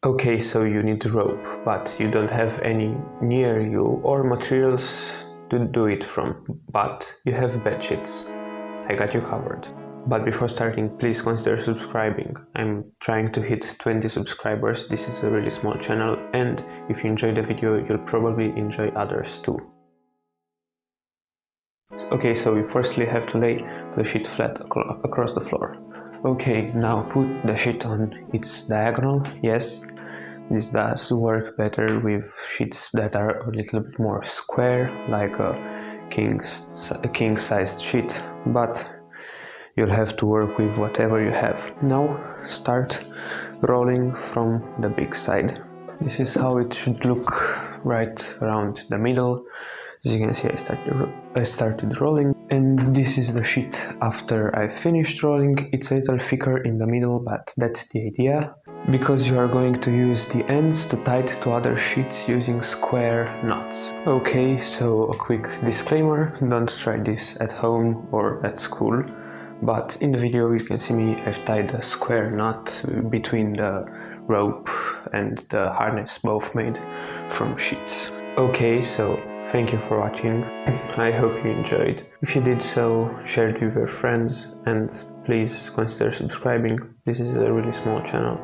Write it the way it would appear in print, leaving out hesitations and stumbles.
Okay, so you need rope, but you don't have any near you or materials to do it from, but you have bed sheets. I got you covered. But before starting, please consider subscribing. I'm trying to hit 20 subscribers. This is a really small channel, and if you enjoy the video, you'll probably enjoy others too. Okay, so you firstly have to lay the sheet flat across the floor. Okay, now put the sheet on its diagonal. Yes, this does work better with sheets that are a little bit more square, like a king-sized sheet, but you'll have to work with whatever you have. Now start rolling from the big side. This is how it should look right around the middle. As you can see, I started rolling, and this is the sheet after I finished rolling. It's a little thicker in the middle, but that's the idea, because you are going to use the ends to tie it to other sheets using square knots. Okay, so a quick disclaimer, don't try this at home or at school, but in the video you can see me, I've tied a square knot between the rope and the harness, both made from sheets. Okay, so thank you for watching. I hope you enjoyed. If you did so, share it with your friends, and please consider subscribing. This is a really small channel.